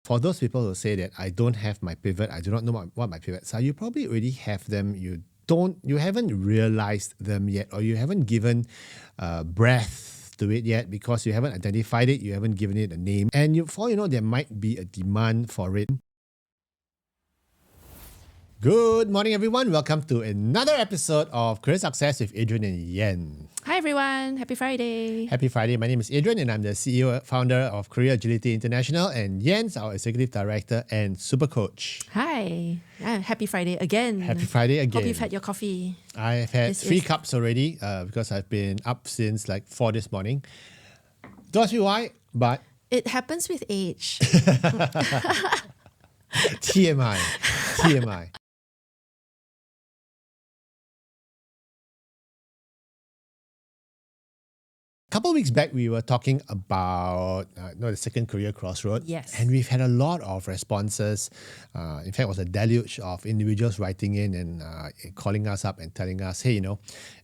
For those people who say that I don't have my pivot, I do not know what my pivots are, you probably already have them. You haven't realized them yet, or you haven't given breath to it yet because you haven't identified it, you haven't given it a name. And for you know, there might be a demand for it. Good morning, everyone. Welcome to another episode of Career Success with Adrian and Yen. Hi, everyone. Happy Friday. Happy Friday. My name is Adrian, and I'm the CEO, founder of Career Agility International, and Yen's our Executive Director and Super Coach. Hi. Happy Friday again. Happy Friday again. Hope you've had your coffee. I've had 3 cups already because I've been up since like 4 this morning. Don't ask me why, but... It happens with age. TMI. A couple of weeks back, we were talking about the second career crossroad. Yes. And we've had a lot of responses. In fact, it was a deluge of individuals writing in and calling us up and telling us, hey,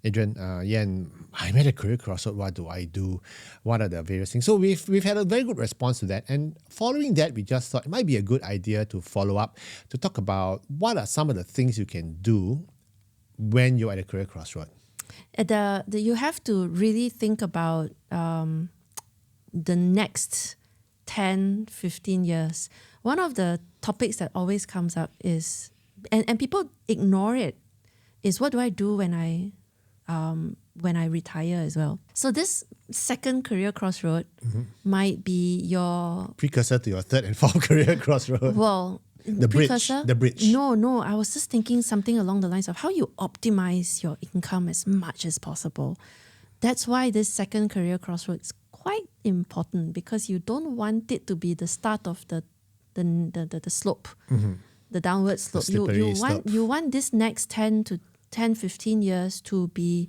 Adrian, Yen, I'm at a career crossroad. What do I do? What are the various things? So we've had a very good response to that. And following that, we just thought it might be a good idea to follow up, to talk about what are some of the things you can do when you're at a career crossroad. You have to really think about the next 10, 15 years. One of the topics that always comes up is, and people ignore it, is what do I do when I retire as well? So this second career crossroad might be your... precursor to your third and fourth career crossroad. Well... The bridge. No. I was just thinking something along the lines of how you optimize your income as much as possible. That's why this second career crossroad is quite important, because you don't want it to be the start of the slope, the downward slope. You want this next 15 years to be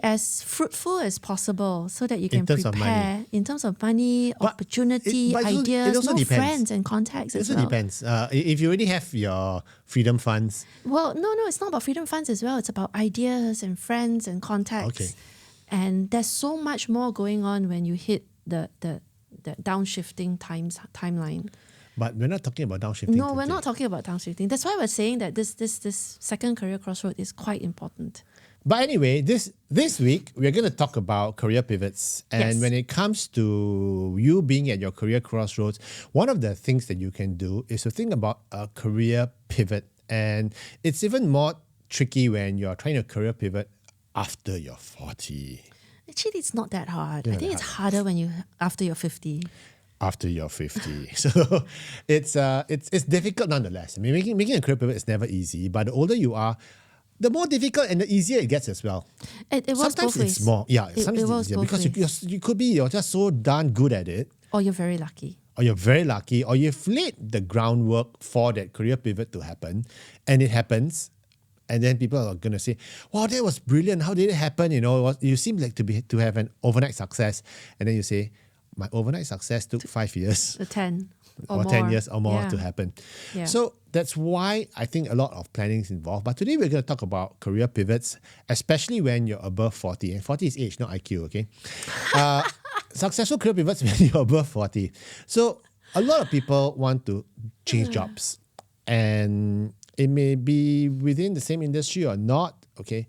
as fruitful as possible, so that you can prepare in terms of money, opportunity, ideas, friends and contacts as well. It also depends. If you already have your freedom funds. Well, no, it's not about freedom funds as well. It's about ideas and friends and contacts. Okay. And there's so much more going on when you hit the downshifting timeline. But we're not talking about downshifting. No, we're not talking about downshifting. That's why we're saying that this second career crossroad is quite important. But anyway, this week, we're going to talk about career pivots. And when it comes to you being at your career crossroads, one of the things that you can do is to think about a career pivot. And it's even more tricky when you're trying to career pivot after you're 40. Actually, it's not that hard. I think it's harder after you're 50. After you're 50. So it's difficult nonetheless. I mean, making a career pivot is never easy, but the older you are, the more difficult and the easier it gets as well. It works sometimes both ways. It's more, sometimes it's easier because you could be you're just so darn good at it. Or you're very lucky. Or you've laid the groundwork for that career pivot to happen, and it happens, and then people are going to say, wow, that was brilliant. How did it happen? You seem like to have an overnight success. And then you say, my overnight success took 5 years. 10 or 10 years or more to happen. Yeah. So that's why I think a lot of planning is involved. But today we're going to talk about career pivots, especially when you're above 40. And 40 is age, not IQ, okay? Successful career pivots when you're above 40. So a lot of people want to change jobs. And it may be within the same industry or not, okay?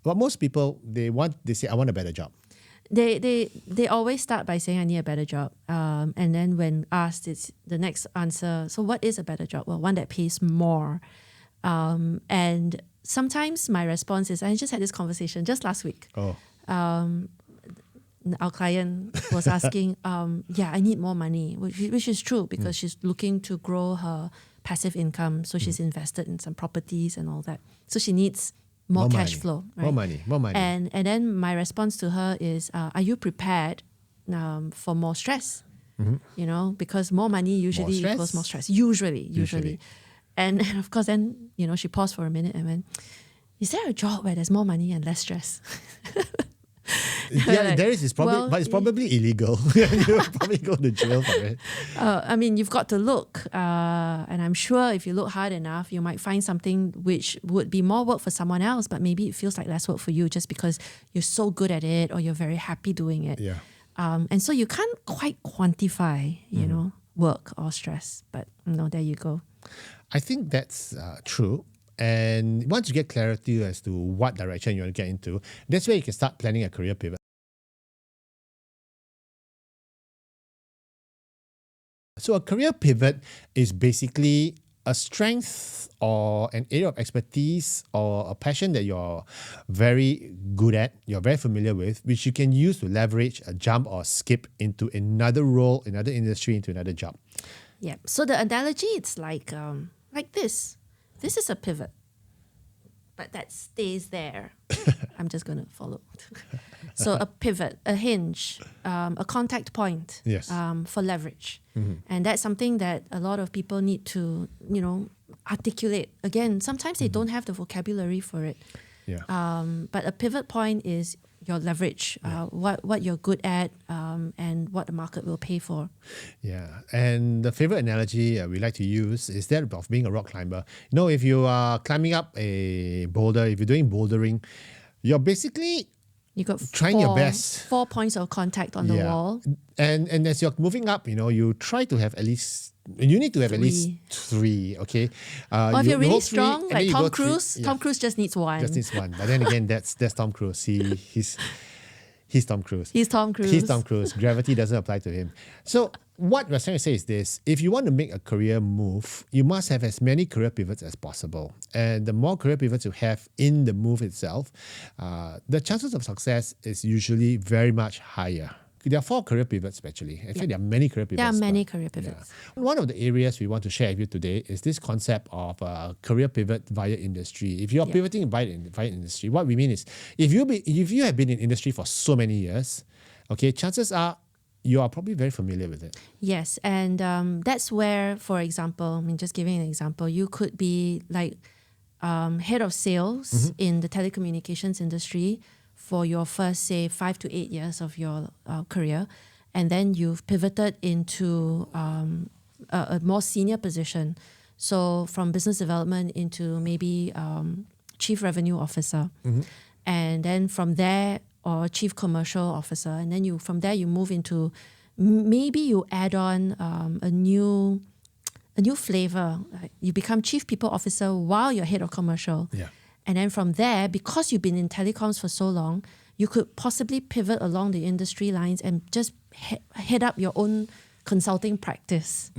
But most people, they say, I want a better job. They always start by saying, I need a better job. And then when asked, it's the next answer, so what is a better job? Well, one that pays more. And sometimes my response is, I just had this conversation just last week. Our client was asking, I need more money, which is true, because she's looking to grow her passive income. So she's invested in some properties and all that. So she needs more cash flow. Right? More money. And then my response to her is, are you prepared for more stress? Because more money usually equals more stress. Usually. And of course, then, she paused for a minute and went, is there a job where there's more money and less stress? Yeah, there is. But it's probably illegal. You'll probably go to jail for it. You've got to look. And I'm sure if you look hard enough, you might find something which would be more work for someone else, but maybe it feels like less work for you just because you're so good at it or you're very happy doing it. Yeah. And so you can't quite quantify, work or stress. But there you go. I think that's true. And once you get clarity as to what direction you want to get into, that's where you can start planning a career pivot. So a career pivot is basically a strength or an area of expertise or a passion that you're very good at, you're very familiar with, which you can use to leverage a jump or skip into another role, another industry, into another job. Yeah. So the analogy, it's like this. This is a pivot, but that stays there. I'm just going to follow. So a pivot, a hinge, a contact point, Yes. for leverage. And that's something that a lot of people need to, articulate. Again, sometimes they don't have the vocabulary for it. Yeah. But a pivot point is your leverage, what you're good at, and what the market will pay for. Yeah, and the favorite analogy we like to use is that of being a rock climber. If you are climbing up a boulder, if you're doing bouldering, you're basically You got trying your best. 4 points of contact on the wall. And as you're moving up, you try to have at least. You need to have at least 3, okay? Or if you're you really hold 3, strong, and like then you Tom go 3. Cruise, Yeah, Tom Cruise just needs one. just needs 1. But then again, that's Tom Cruise. He's Tom Cruise. He's Tom Cruise. He's Tom Cruise. Gravity doesn't apply to him. So what we're trying to say is this: if you want to make a career move, you must have as many career pivots as possible. And the more career pivots you have in the move itself, the chances of success is usually very much higher. There are 4 career pivots actually. In fact, there are many career pivots. There are many but- career pivots. yeah. One of the areas we want to share with you today is this concept of career pivot via industry. If you're pivoting via industry, what we mean is if you have been in industry for so many years, okay, chances are you are probably very familiar with it. Yes, and that's where, for example, just giving an example, you could be like head of sales in the telecommunications industry for your first, say, 5 to 8 years of your career, and then you've pivoted into a more senior position. So from business development into maybe chief revenue officer, and then from there, or chief commercial officer, and then from there you move into, maybe you add on a new flavor. You become chief people officer while you're head of commercial. Yeah. And then from there, because you've been in telecoms for so long, you could possibly pivot along the industry lines and just head up your own consulting practice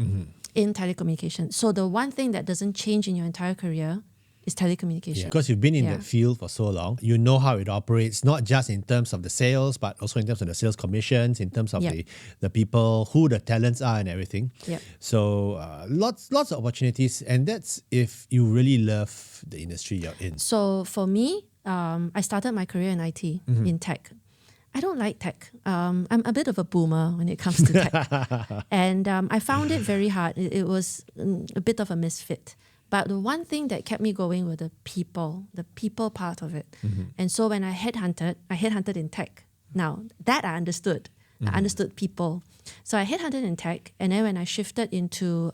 in telecommunications. So the one thing that doesn't change in your entire career is telecommunication. Because you've been in that field for so long, you know how it operates, not just in terms of the sales, but also in terms of the sales commissions, in terms of the people, who the talents are and everything. Yep. So lots of opportunities, and that's if you really love the industry you're in. So for me, I started my career in IT, in tech. I don't like tech. I'm a bit of a boomer when it comes to tech. And I found it very hard. It was a bit of a misfit. But the one thing that kept me going were the people part of it. And so when I headhunted in tech. Now, that I understood. I understood people. So I headhunted in tech. And then when I shifted into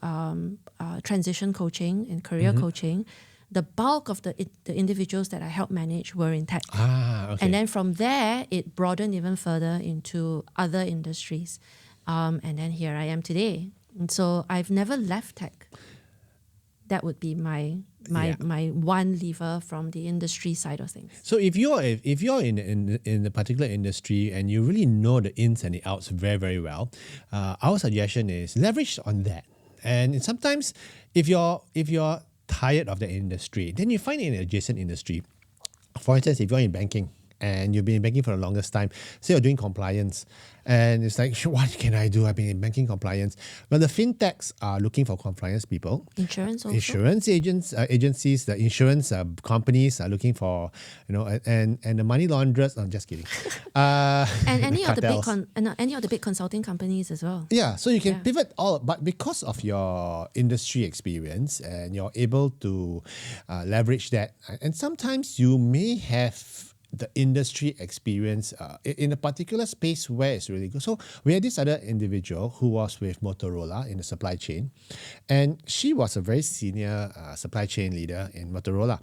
transition coaching and career coaching, the bulk of the individuals that I helped manage were in tech. Okay. And then from there, it broadened even further into other industries. And then here I am today. And so I've never left tech. That would be my one lever from the industry side of things. So if you're in a particular industry and you really know the ins and the outs very, very well, our suggestion is leverage on that. And sometimes if you're tired of the industry, then you find it in an adjacent industry. For instance, if you're in banking and you've been in banking for the longest time, say you're doing compliance, and it's like, what can I do? I've been in banking compliance. Well, the fintechs are looking for compliance people. Insurance also. Insurance agencies, the insurance companies are looking for, and the money launderers. I'm just kidding. And any of cartels. any of the big consulting companies as well. Yeah, so you can pivot but because of your industry experience and you're able to leverage that, and sometimes you may have the industry experience in a particular space where it's really good. So we had this other individual who was with Motorola in the supply chain, and she was a very senior supply chain leader in Motorola.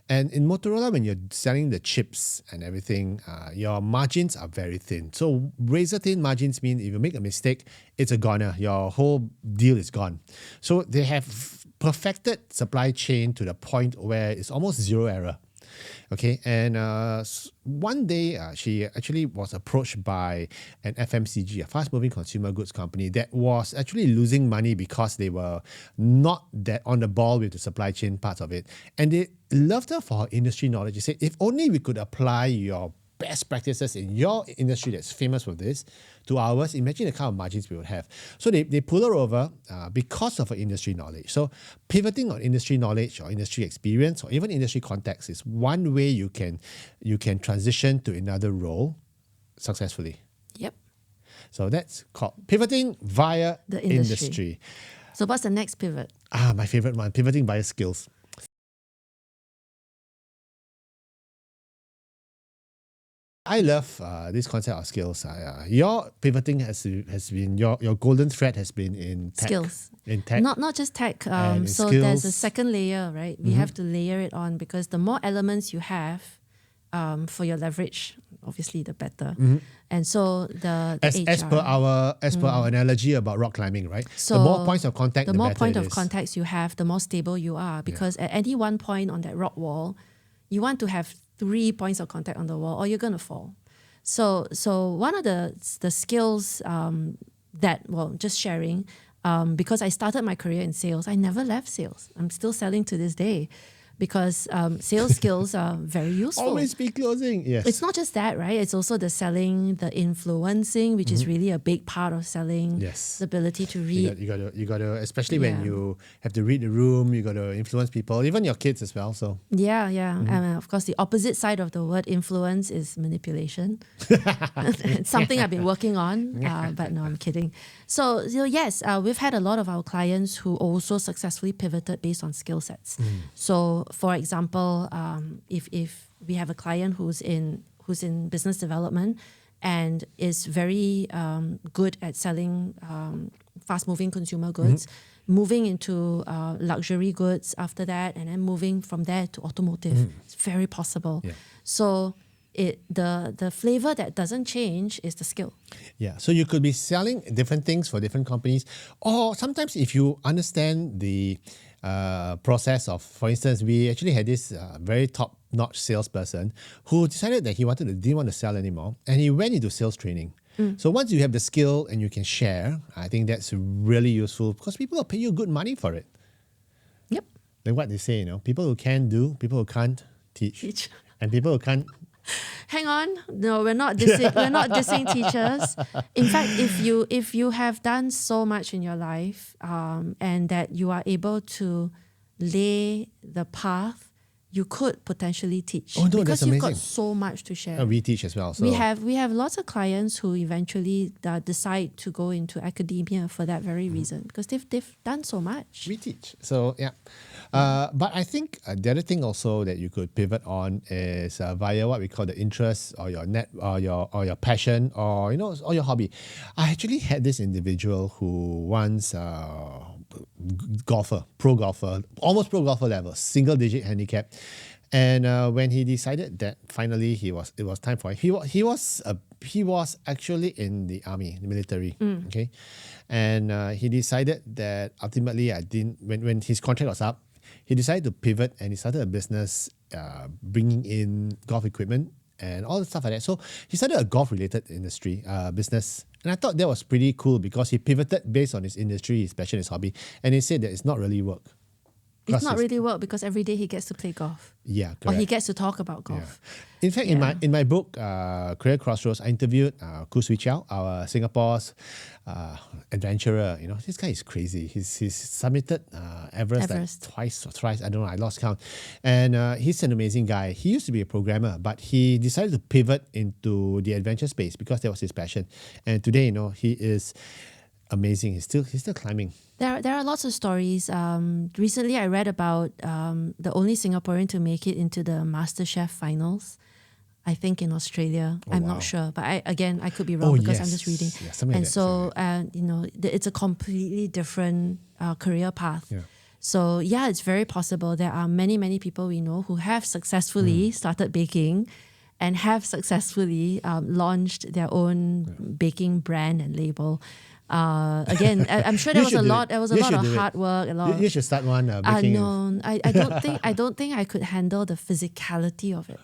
And in Motorola, when you're selling the chips and everything, your margins are very thin. So razor thin margins mean if you make a mistake, it's a goner. Your whole deal is gone. So they have perfected supply chain to the point where it's almost zero error. Okay, and one day she actually was approached by an FMCG, a fast-moving consumer goods company that was actually losing money because they were not that on the ball with the supply chain part of it. And they loved her for her industry knowledge. They said, if only we could apply your best practices in your industry that's famous for this to ours, imagine the kind of margins we would have. So they pull her over because of her industry knowledge. So pivoting on industry knowledge or industry experience or even industry context is one way you can transition to another role successfully. Yep. So that's called pivoting via The industry. industry. So what's the next pivot? My favorite one, pivoting via skills. I love this concept of skills. Your pivoting has been your golden thread has been in tech. Skills. In tech. Not just tech. And So skills. there's a second layer, right? We have to layer it on because the more elements you have for your leverage, obviously the better. And so the as HR, per our analogy about rock climbing, right? So the more points of contact, the the more better point it of is. contact you have, the more stable you are. Because at any one point on that rock wall, you want to have 3 points of contact on the wall, or you're gonna fall. So one of the skills just sharing, because I started my career in sales, I never left sales. I'm still selling to this day because sales skills are very useful. Always be closing. Yes. It's not just that, right? It's also the selling, the influencing, which is really a big part of selling. Yes. The ability to read. You got to, especially when Yeah. you have to read the room, you got to influence people, even your kids as well. So Yeah. And of course, the opposite side of the word influence is manipulation. It's something I've been working on, but no, I'm kidding. So yes, we've had a lot of our clients who also successfully pivoted based on skill sets. So, for example, if we have a client who's in business development and is very good at selling fast-moving consumer goods, moving into luxury goods after that, and then moving from there to automotive. It's very possible. Yeah. So the flavor that doesn't change is the skill. yeah, so you could be selling different things for different companies, or sometimes if you understand the process of, for instance, we actually had this very top-notch salesperson who decided that he didn't want to sell anymore, and he went into sales training. So once you have the skill and you can share, I think that's really useful because people will pay you good money for it. Yep. Like what they say, people who can do, people who can't teach. And people who can't. Hang on, no, we're not dissing teachers. In fact, if you have done so much in your life, and that you are able to lay the path, you could potentially teach. Oh, no, because that's you've amazing. got so much to share. We teach as well. So. We have lots of clients who eventually decide to go into academia for that very reason because they've done so much. We teach. So, yeah. But I think the other thing also that you could pivot on is via what we call the interest or your your passion or or your hobby. I actually had this individual who once pro golfer, almost pro golfer level, single digit handicap. And when he decided that finally it was time for him, he was actually in the army, the military, okay, and he decided that ultimately when his contract was up, he decided to pivot and he started a business bringing in golf equipment and all the stuff like that. So he started a golf-related industry business, and I thought that was pretty cool because he pivoted based on his industry, his passion, his hobby, and he said that it's not really work. It's not really work because every day he gets to play golf. Yeah, correct. Or he gets to talk about golf. Yeah. In fact, in my book, Career Crossroads, I interviewed Khoo Swee Chow, our Singapore's adventurer. This guy is crazy. He's submitted Everest like twice or thrice. I don't know. I lost count. And he's an amazing guy. He used to be a programmer, but he decided to pivot into the adventure space because that was his passion. And today, he is amazing. He's still climbing. There are lots of stories. Recently, I read about the only Singaporean to make it into the MasterChef finals. I think in Australia. I'm wow. not sure, but I could be wrong because I'm just reading. Yeah, something And like that, so, it's a completely different career path. Yeah. So yeah, it's very possible. There are many, many people we know who have successfully started baking and have successfully launched their own baking brand and label. Again, I'm sure there was a lot. There was a lot of hard work. A lot. You should start one baking. No, I don't think. I don't think I could handle the physicality of it.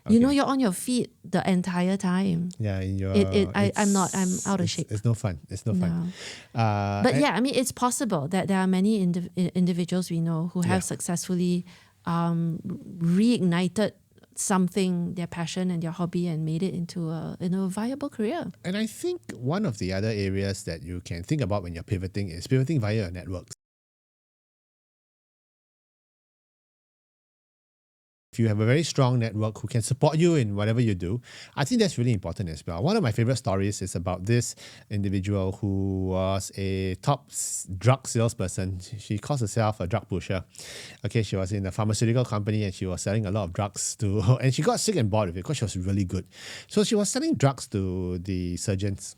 You know, you're on your feet the entire time. Yeah, I'm not. I'm out of shape. It's no fun. It's no fun. But yeah, I mean, it's possible that there are many individuals we know who have successfully reignited something, their passion and their hobby, and made it into a viable career. And I think one of the other areas that you can think about when you're pivoting is pivoting via your networks. If you have a very strong network who can support you in whatever you do, I think that's really important as well. One of my favorite stories is about this individual who was a top drug salesperson. She calls herself a drug pusher. Okay, she was in a pharmaceutical company and she was selling a lot of drugs and she got sick and bored of it because she was really good. So she was selling drugs to the surgeons.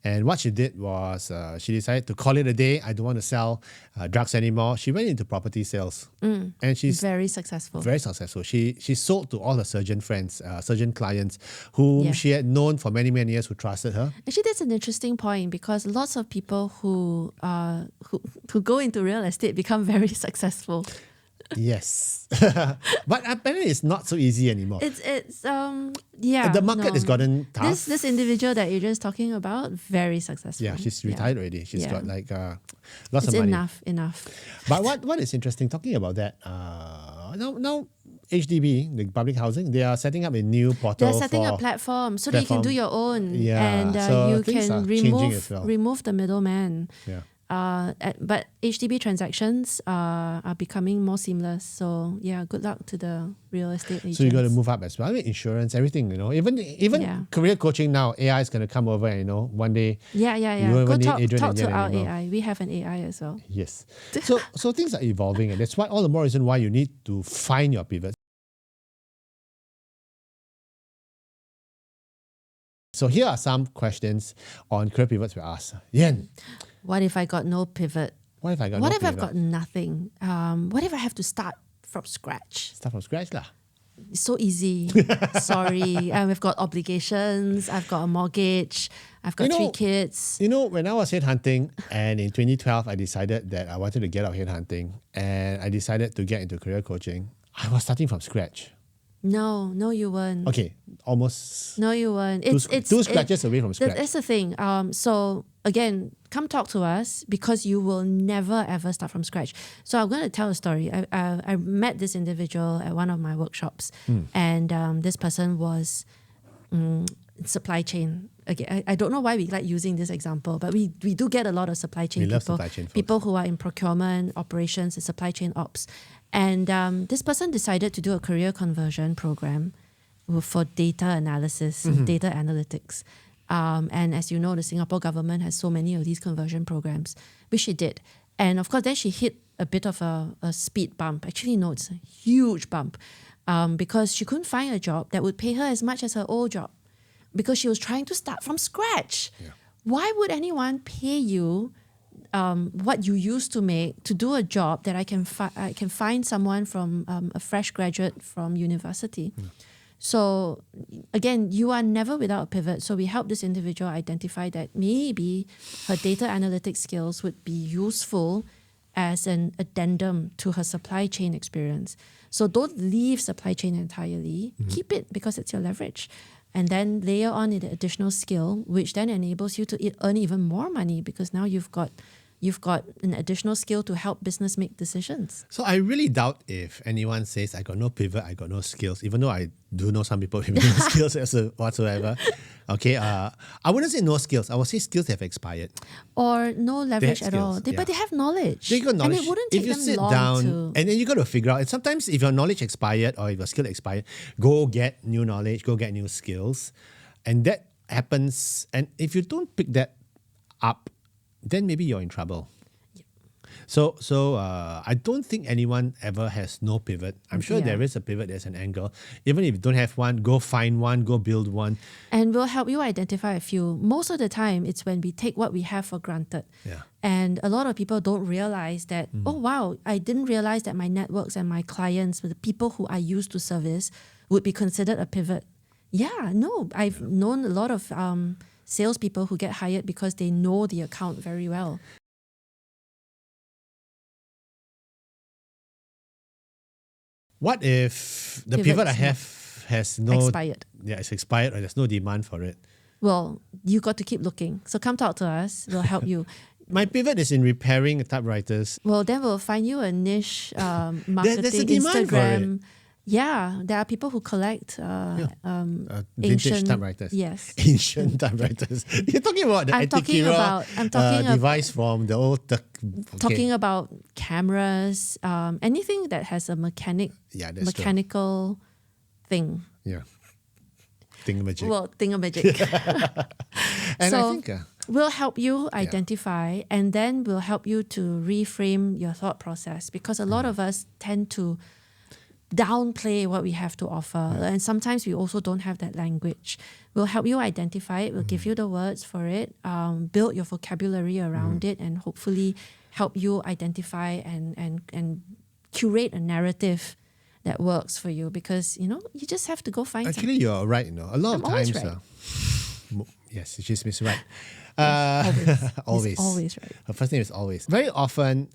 And what she did was she decided to call it a day. I don't want to sell drugs anymore. She went into property sales. And she's very successful. Very successful. She sold to all her surgeon friends, surgeon clients, whom she had known for many, many years, who trusted her. Actually, that's an interesting point because lots of people who go into real estate become very successful. Yes, but apparently it's not so easy anymore. The market has gotten tough. This individual that you're just talking about, very successful. Yeah, she's retired already. She's got like lots of money. Enough. But what is interesting, talking about that, now HDB, the public housing, they are setting up a new portal. They're setting a platform so that you can do your own, and so you can remove the middleman. Yeah. But HDB transactions are becoming more seamless. So yeah, good luck to the real estate agents. So you got to move up as well. I mean, insurance, everything, even career coaching now, AI is going to come over and, one day. Yeah. You Go don't even talk need to our anymore. AI. We have an AI as well. Yes. So things are evolving, and that's why all the more reason why you need to find your pivot. So here are some questions on career pivots we asked. Yen. What if I got no pivot? What if I've got nothing? What if I have to start from scratch? Start from scratch lah. It's so easy. Sorry. I've got obligations. I've got a mortgage. I've got 3 kids. When I was headhunting, and in 2012, I decided that I wanted to get out of headhunting, and I decided to get into career coaching. I was starting from scratch. No, you weren't. Okay, almost. No, you weren't. Two scratches away from scratch. That's the thing. So again, come talk to us because you will never ever start from scratch. So I'm going to tell a story. I met this individual at one of my workshops, and this person was supply chain. Again, I don't know why we like using this example, but we do get a lot of supply chain people. Supply chain folks. People who are in procurement, operations, and supply chain ops. And this person decided to do a career conversion program for data analysis, data analytics. And as you know, the Singapore government has so many of these conversion programs, which she did. And of course, then she hit a bit of a speed bump. Actually, no, it's a huge bump because she couldn't find a job that would pay her as much as her old job because she was trying to start from scratch. Yeah. Why would anyone pay you what you used to make to do a job that I can find someone from a fresh graduate from university? Yeah. So again, you are never without a pivot. So we help this individual identify that maybe her data analytics skills would be useful as an addendum to her supply chain experience. So don't leave supply chain entirely. Keep it because it's your leverage. And then layer on an additional skill, which then enables you to earn even more money because now you've got an additional skill to help business make decisions. So I really doubt if anyone says, I got no pivot, I got no skills, even though I do know some people with no skills whatsoever. Okay, I wouldn't say no skills. I would say skills have expired. Or no leverage at all. But they have knowledge. They got knowledge. And it wouldn't take if you them sit long down, to... and then you got to figure out, and sometimes if your knowledge expired or if your skill expired, go get new knowledge, go get new skills. And that happens. And if you don't pick that up, then maybe you're in trouble. So I don't think anyone ever has no pivot. I'm sure Yeah. there is a pivot, there's an angle. Even if you don't have one, go find one, go build one. And we'll help you identify a few. Most of the time, it's when we take what we have for granted. Yeah. And a lot of people don't realize that, oh, wow, I didn't realize that my networks and my clients, the people who I used to service, would be considered a pivot. Yeah, no, I've known a lot of salespeople who get hired because they know the account very well. What if the Pivot's pivot I not have has no Expired. Yeah, it's expired or there's no demand for it. Well, you got to keep looking. So come talk to us. We'll help you. My pivot is in repairing typewriters. Well, then we'll find you a niche marketing, There's a demand for Instagram. Yeah, there are people who collect Vintage ancient typewriters. Yes. Ancient typewriters. You're talking about the I'm talking Antiquera about- I'm talking ab- device from the old... Talking about cameras, anything that has a Yeah, that's true. mechanical thing. Yeah. Thingamajig. Well, thingamajig. and so- I think... We'll help you identify and then we'll help you to reframe your thought process because a lot of us tend to downplay what we have to offer. And sometimes we also don't have that language. We'll help you identify it. We'll give you the words for it, build your vocabulary around it, and hopefully help you identify and curate a narrative that works for you because, you just have to go find something. Actually, you're right. A lot of I'm always times... right. yes, she's Miss Right. Always. It's always right. Her first name is always. Very often,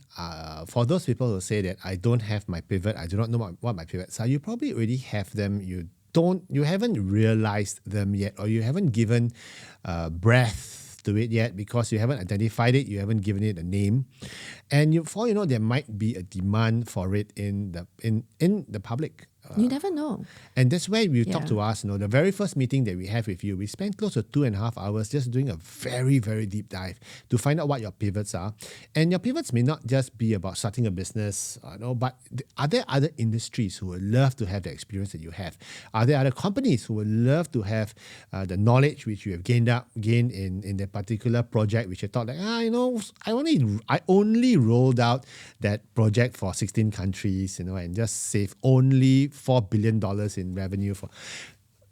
for those people who say that I don't have my pivot, I do not know what my pivots are, you probably already have them. You haven't realized them yet, or you haven't given breath to it yet because you haven't identified it, you haven't given it a name, and for all you know, there might be a demand for it in the public. You never know. And that's where you talk Yeah. to us. The very first meeting that we have with you, we spent close to 2.5 hours just doing a very, very deep dive to find out what your pivots are. And your pivots may not just be about starting a business, but are there other industries who would love to have the experience that you have? Are there other companies who would love to have the knowledge which you have gained in that particular project, which you thought like, I only rolled out that project for 16 countries, and just saved only $4 billion in revenue for.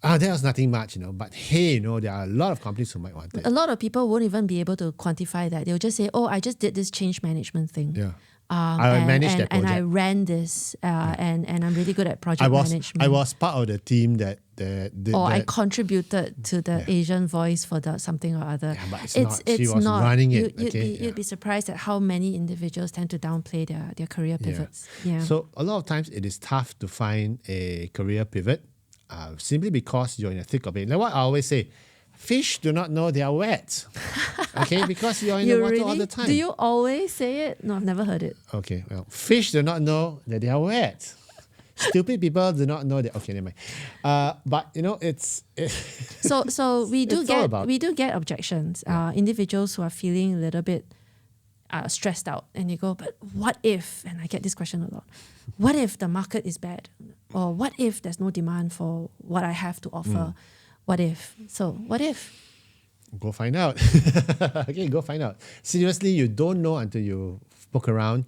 That was nothing much, But hey, there are a lot of companies who might want it. A lot of people won't even be able to quantify that. They'll just say, "Oh, I just did this change management thing. Yeah. I managed that and I project. ran this, and I'm really good at project management. I was part of the team that I contributed to the Asian Voice for something or other. Yeah, but she was running it. You'd be surprised at how many individuals tend to downplay their career pivots. Yeah. So a lot of times it is tough to find a career pivot simply because you're in the thick of it. Like what I always say, fish do not know they are wet. Okay, because you're in the water all the time. Do you always say it? No, I've never heard it. Okay, well, fish do not know that they are wet. Stupid people do not know that. Okay, never mind. But it's So we do It's all about- get objections. Individuals who are feeling a little bit stressed out, and you go, but what if? And I get this question a lot. What if the market is bad, or what if there's no demand for what I have to offer? What if? So what if? Go find out. Okay, go find out. Seriously, you don't know until you poke around.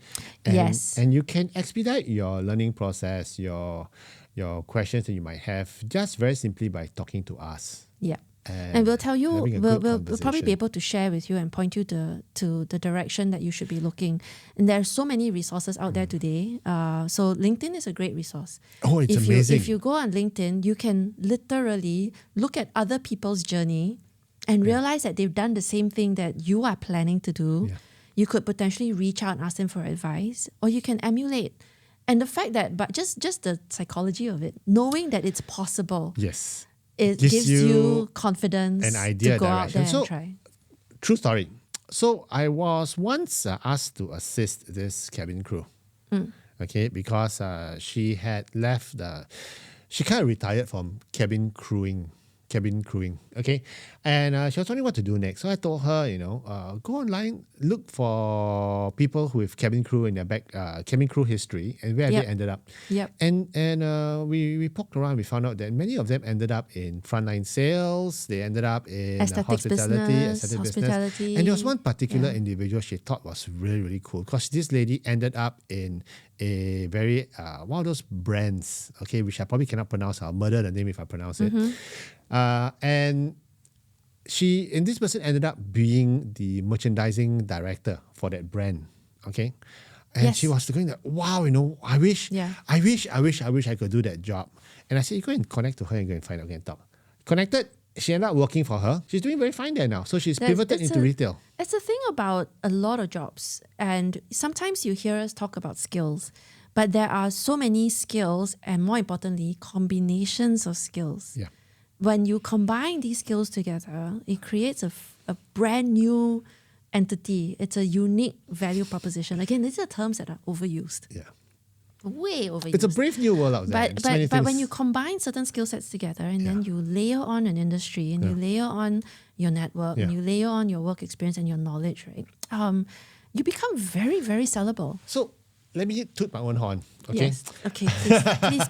And, Yes. And you can expedite your learning process, your questions that you might have, just very simply by talking to us. Yeah. And we'll tell you, having a we'll good probably be conversation. able to share with you and point you to the direction that you should be looking. And there are so many resources out there today. So LinkedIn is a great resource. Oh, it's amazing. If you go on LinkedIn, you can literally look at other people's journey and realize that they've done the same thing that you are planning to do. Yeah. You could potentially reach out and ask them for advice, or you can emulate. And the fact that, but just the psychology of it, knowing that it's possible, Yes. it gives you confidence an idea, to go out direction. there So- and try. True story. So I was once asked to assist this cabin crew. Okay, because she had left she kind of retired from cabin crewing. Okay, and she was wondering what to do next. So I told her, go online, look for people with cabin crew in their back, cabin crew history, and where Yep. they ended up. Yep. And we poked around. We found out that many of them ended up in frontline sales. They ended up in Aesthetics hospitality, business, aesthetic hospitality. business. And there was one particular Yeah. individual she thought was really, really cool because this lady ended up in a very one of those brands, okay, which I probably cannot pronounce. I'll murder the name if I pronounce it. And this person ended up being the merchandising director for that brand. Okay. And Yes. she was going like, wow, I wish I could do that job. And I said, you go and connect to her and go and find out and talk. Connected, she ended up working for her. She's doing very fine there now. So she's pivoted into retail. It's the thing about a lot of jobs. And sometimes you hear us talk about skills, but there are so many skills and more importantly, combinations of skills. Yeah. When you combine these skills together, it creates a brand new entity. It's a unique value proposition. Again, these are terms that are overused. Yeah. Way overused. It's a brave new world out there. But when you combine certain skill sets together and then you layer on an industry and you layer on your network and you layer on your work experience and your knowledge, right? You become very, very sellable. So let me toot my own horn. Okay. Yes. Okay.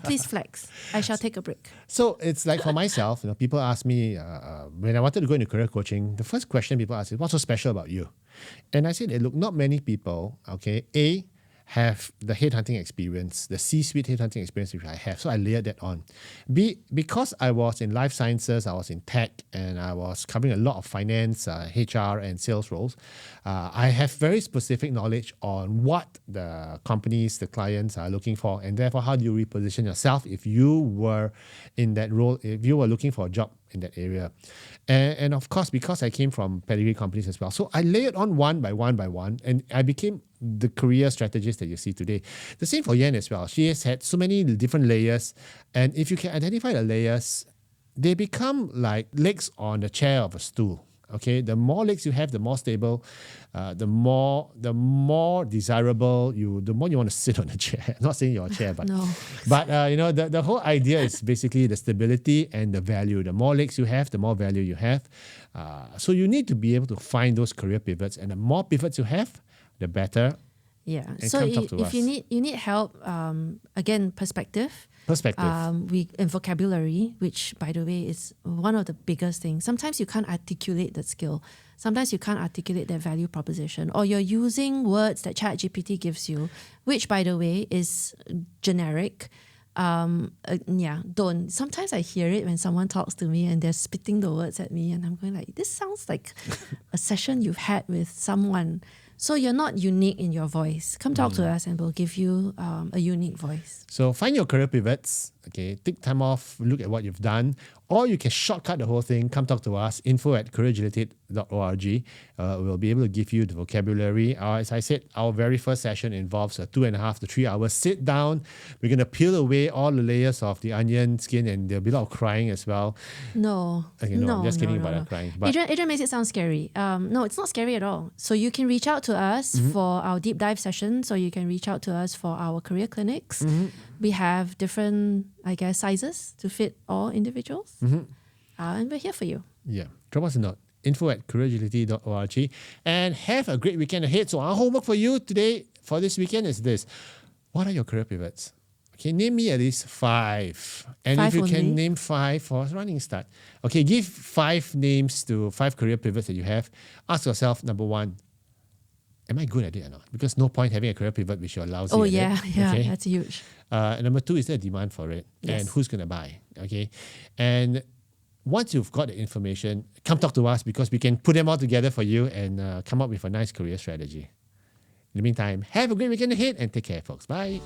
Please flex. I shall take a break. So it's like for myself, people ask me when I wanted to go into career coaching, the first question people ask is, what's so special about you? And I said, look, not many people, okay, have the headhunting experience, the C-suite headhunting experience which I have. So I layered that on. Because I was in life sciences, I was in tech, and I was covering a lot of finance, HR, and sales roles. I have very specific knowledge on what the companies, the clients are looking for, and therefore how do you reposition yourself if you were in that role, if you were looking for a job in that area. And of course, because I came from pedigree companies as well. So I layered on one by one, and I became the career strategist that you see today. The same for Yen as well. She has had so many different layers. And if you can identify the layers, they become like legs on the chair of a stool. Okay, the more legs you have, the more stable, the more desirable the more you want to sit on the chair. I'm not saying your chair, but No. but the whole idea is basically the stability and the value. The more legs you have, the more value you have. So you need to be able to find those career pivots, and the more pivots you have, the better. Yeah. And So come talk to if us. you need help, again, perspective. And vocabulary, which by the way is one of the biggest things. Sometimes you can't articulate that skill. Sometimes you can't articulate that value proposition, or you're using words that ChatGPT gives you, which by the way is generic. Don't. Sometimes I hear it when someone talks to me and they're spitting the words at me, and I'm going like, this sounds like a session you've had with someone. So you're not unique in your voice. Come talk to us and we'll give you a unique voice. So find your career pivots. Okay, take time off, look at what you've done, or you can shortcut the whole thing. Come talk to us. info@careeragility.org. We'll be able to give you the vocabulary. As I said, our very first session involves a 2.5 to 3 hours sit down. We're gonna peel away all the layers of the onion skin, and there'll be a lot of crying as well. No. Okay, no, I'm just kidding about that crying. But Adrian makes it sound scary. No, it's not scary at all. So you can reach out to us for our deep dive sessions, or you can reach out to us for our career clinics. We have different, I guess, sizes to fit all individuals. And we're here for you. yeah, drop us a note. info@careeragility.org, and have a great weekend ahead. So our homework for you today, for this weekend, is this: what are your career pivots? Okay, name me at least 5. And 5 if you only? can name 5 for running start. Okay, give 5 names to 5 career pivots that you have. Ask yourself, number 1, am I good at it or not? Because no point having a career pivot which you're lousy Oh at yeah, it. yeah, Okay? that's huge. And number 2, is there a demand for it? Yes. And who's going to buy? Okay. And once you've got the information, come talk to us, because we can put them all together for you and come up with a nice career strategy. In the meantime, have a great weekend ahead and take care, folks. Bye.